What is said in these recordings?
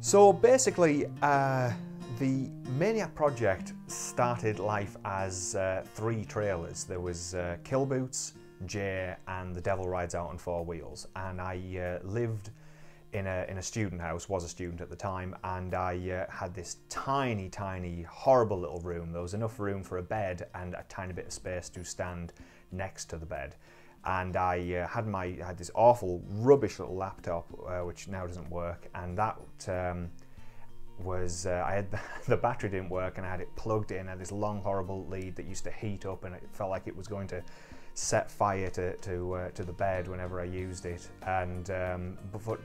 So basically, the Maniac Project started life as 3 trailers. There was Kill Boots, Jay, and The Devil Rides Out on 4 Wheels. And I lived in a student house, was a student at the time, and I had this tiny, horrible little room. There was enough room for a bed and a tiny bit of space to stand next to the bed. And I had this awful, rubbish little laptop, which now doesn't work, and that was, I had the battery didn't work, and I had it plugged in. I had this long, horrible lead that used to heat up, and it felt like it was going to set fire to the bed whenever I used it. And before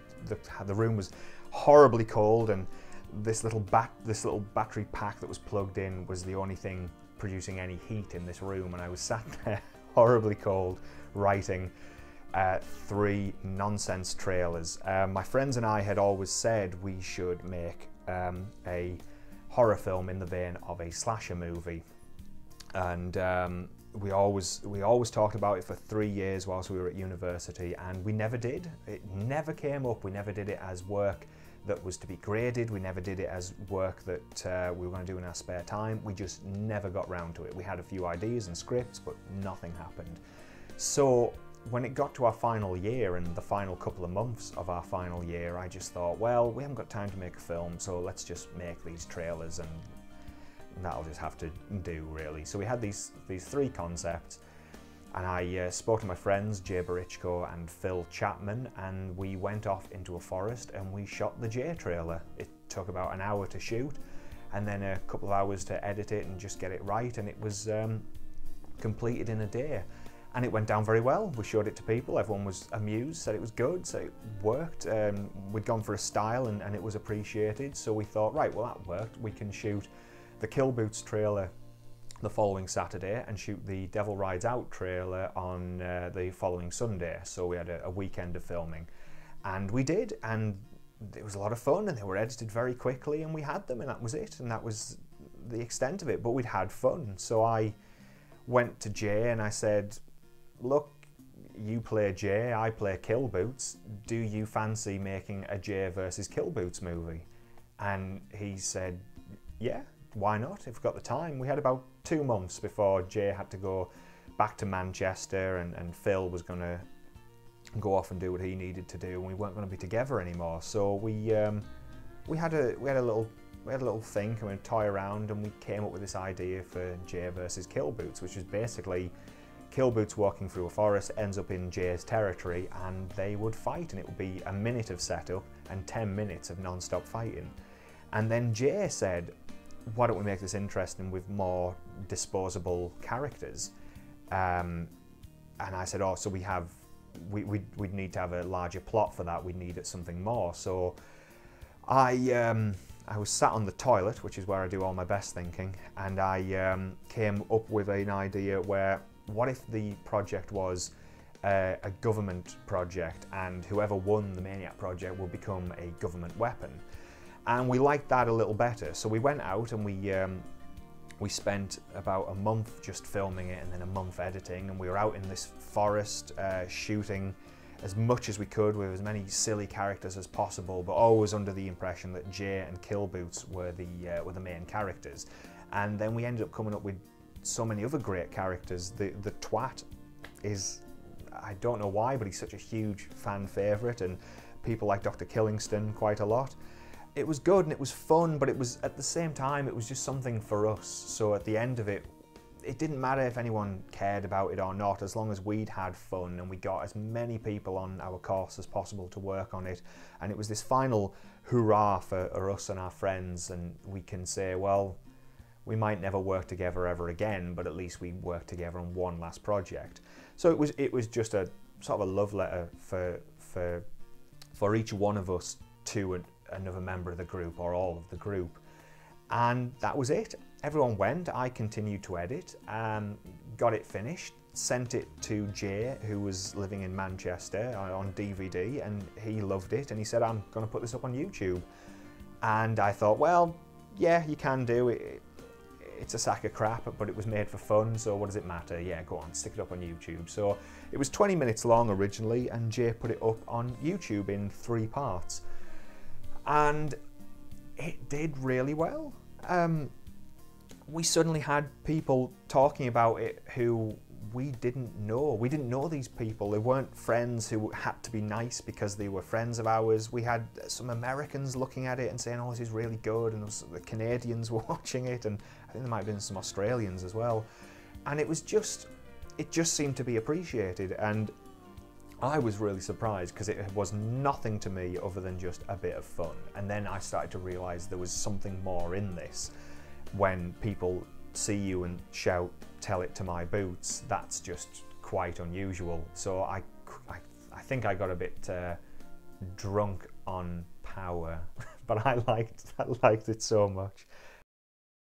the room was horribly cold, and this little battery pack that was plugged in was the only thing producing any heat in this room, and I was sat there horribly cold writing 3 nonsense trailers. My friends and I had always said we should make a horror film in the vein of a slasher movie, and we always talked about it for 3 years whilst we were at university, and we never did. It never came up. We never did it as work that was to be graded. We never did it as work that we were going to do in our spare time. We just never got round to it. We had a few ideas and scripts, but nothing happened. So when it got to our final year and the final couple of months of our final year, I just thought, well, we haven't got time to make a film, so let's just make these trailers, and that'll just have to do, really. So we had these 3 concepts, and I spoke to my friends Jay Barichko and Phil Chapman, and we went off into a forest and we shot the Jay trailer. It took about an hour to shoot, and then a couple of hours to edit it and just get it right, and it was completed in a day. And it went down very well. We showed it to people, everyone was amused, said it was good, so it worked. We'd gone for a style, and it was appreciated, so we thought, right, well, that worked. We can shoot the Kill Boots trailer the following Saturday and shoot the Devil Rides Out trailer on the following Sunday. So we had a weekend of filming, and we did, and it was a lot of fun, and they were edited very quickly, and we had them, and that was it, and that was the extent of it. But we'd had fun. So I went to Jay and I said, look, you play Jay, I play Kill Boots. Do you fancy making a Jay versus Kill Boots movie? And he said, yeah, why not, if we've got the time. We had about 2 months before Jay had to go back to Manchester, and Phil was going to go off and do what he needed to do, and we weren't going to be together anymore. So we had a little think, and we toy around, and we came up with this idea for Jay versus Kill Boots, which is basically Kill Boots walking through a forest, ends up in Jay's territory, and they would fight, and it would be a minute of setup and 10 minutes of non-stop fighting. And then Jay said, why don't we make this interesting with more disposable characters? And I said, oh, so we'd need to have a larger plot for that. We'd need something more. So I was sat on the toilet, which is where I do all my best thinking, and I came up with an idea where, what if the project was a government project, and whoever won the Maniac Project would become a government weapon? And we liked that a little better, so we went out and we spent about a month just filming it, and then a month editing, and we were out in this forest shooting as much as we could with as many silly characters as possible, but always under the impression that Jay and Kill Boots were the main characters. And then we ended up coming up with so many other great characters. The Twat is, I don't know why, but he's such a huge fan favourite, and people like Dr. Killingston quite a lot. It was good and it was fun, but it was, at the same time, it was just something for us. So at the end of it, it didn't matter if anyone cared about it or not, as long as we'd had fun and we got as many people on our course as possible to work on it. And it was this final hurrah for us and our friends, and we can say, well, we might never work together ever again, but at least we worked together on one last project. So it was just a sort of a love letter for each one of us to another member of the group, or all of the group. And that was it. Everyone went, I continued to edit, got it finished, sent it to Jay, who was living in Manchester, on DVD, and he loved it, and he said, I'm going to put this up on YouTube. And I thought, well, yeah, you can do it. It's a sack of crap, but it was made for fun, so what does it matter? Yeah, go on, stick it up on YouTube. So it was 20 minutes long originally, and Jay put it up on YouTube in 3 parts. And it did really well. We suddenly had people talking about it who we didn't know. We didn't know these people. They weren't friends who had to be nice because they were friends of ours. We had some Americans looking at it and saying, oh, this is really good, and the Canadians were watching it, and I think there might have been some Australians as well. And it just seemed to be appreciated, and I was really surprised because it was nothing to me other than just a bit of fun. And then I started to realise there was something more in this. When people see you and shout, "Tell it to my boots," that's just quite unusual. So I think I got a bit drunk on power, but I liked it so much.